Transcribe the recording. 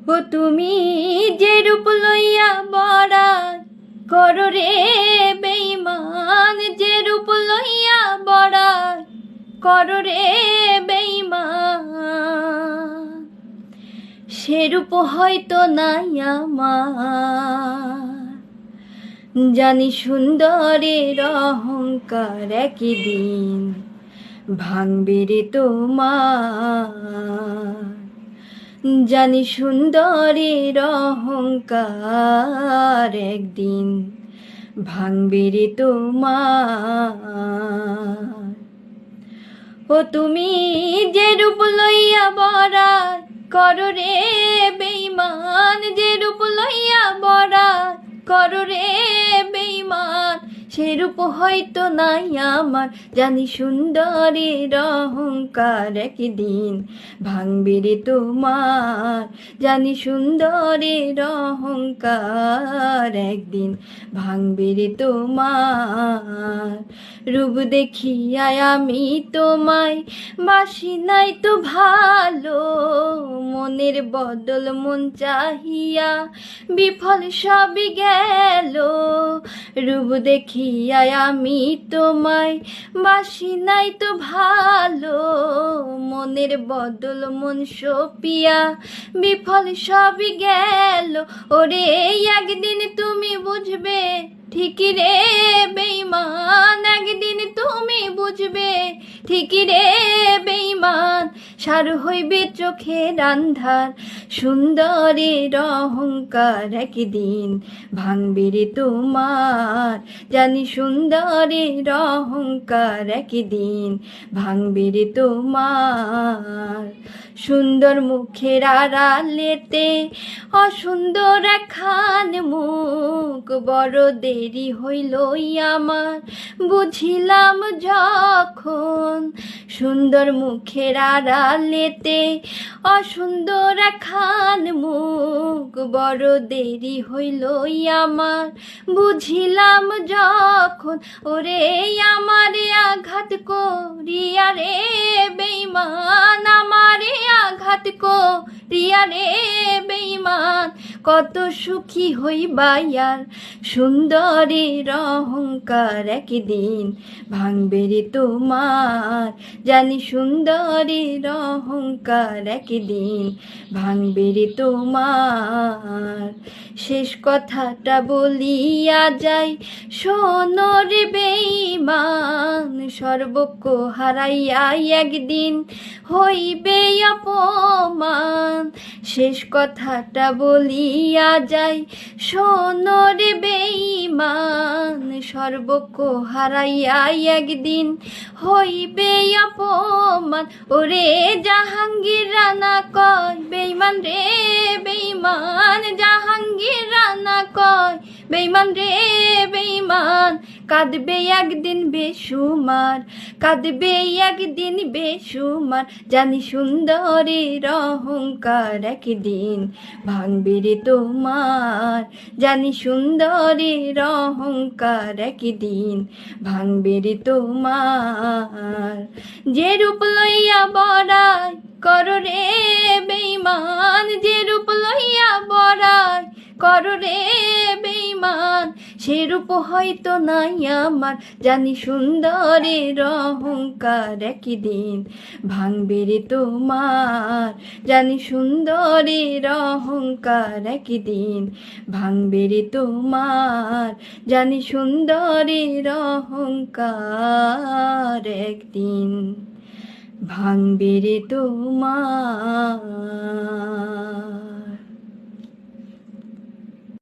ও তুমি যে রূপ লইয়া বড়াই করো রে বেঈমান, যে রূপ লইয়া বড়াই করো রে বেঈমান, সে রূপ হয়তো নাই আমার। জানি সুন্দরের অহংকার একদিন ভাঙবে রে তোমার। জানি সুন্দরের অহংকার একদিন ভাঙবে রে তোমার। ও তুমি যে রূপ লইয়া বড়াই করো রে বেঈমান, যে রূপ লইয়া বড়াই করো রে বেঈমান, সে রূপ হয়তো নাই আমার। জানি সুন্দরের অহংকার একদিন ভাঙবে রে তোমার। জানি সুন্দরের অহংকার একদিন ভাঙবে রে তোমার। রূপ দেখিয়া আমি তোমায় বাসি নাই তো ভালো, মনের বদল মন চাহিয়া বিফল সবই গেল। রূপ দেখিয়া আমি তোমায় বাসি নাই তো ভালো, মনের বদল মন সপিয়া বিফল সবই গেল। ওরে একদিন তুমি বুঝবে ঠিকই রে বেঈমান, একদিন তুমি বুঝবে ঠিকই রে বেঈমান, সার হইবে চোখের আন্ধার। সুন্দরের অহংকার একদিন ভাঙবে রে তোমার। জানি সুন্দরের অহংকার একদিন ভাঙবে রে তোমার। সুন্দর মুখের আড়ালেতে অসুন্দর একখান মুখ, বড় দেরি হইল আমার বুঝিলাম যখন। সুন্দর মুখের আড়ালেতে অসুন্দর একখান মুখ, বড় দেরি হইল আমার বুঝিলাম যখন। ওরে আমারে আঘাত করিয়া রে বেঈমান, আমারে আঘাত করিয়া রে বেঈমান, কত সুখী হইবায়ার। সুন্দরের অহংকার একদিন ভাঙবে রে তোমার। জানি সুন্দরের অহংকার একদিন ভাঙবে রে তোমার। শেষ কথাটা বলিয়া যাই শোনো রে বেঈমান, সর্বক্ষ হারাইয়া একদিন হইবে অপমান। শেষ কথাটা বলিয়া যাই শোনো রে বেঈমান, সর্বক্ষ হারাইয়া একদিন হইবে অপমান। ওরে জাহাঙ্গীর রানা কয় বেঈমান রে বেঈমান, জাহাঙ্গীর রানা কয় বেঈমান রে বেঈমান, কাঁদবে একদিন বেসুমার, কাঁদবে একদিন বেসুমার। জানি সুন্দরের অহংকার একদিন ভাঙবে রে তোমার। জানি সুন্দরের অহংকার একদিন ভাঙবে রে তোমার। যে রূপ লইয়া বড়াই করো রে বেঈমান, যে রূপ লইয়া বড়াই করো রে বেঈমান, সে রূপ হয়তো নাই আমার। জানি সুন্দরের অহংকার একদিন ভাঙবে রে তোমার। জানি সুন্দরের অহংকার একদিন ভাঙবে রে তোমার। জানি সুন্দরের অহংকার একদিন ভাঙবে রে তোমার।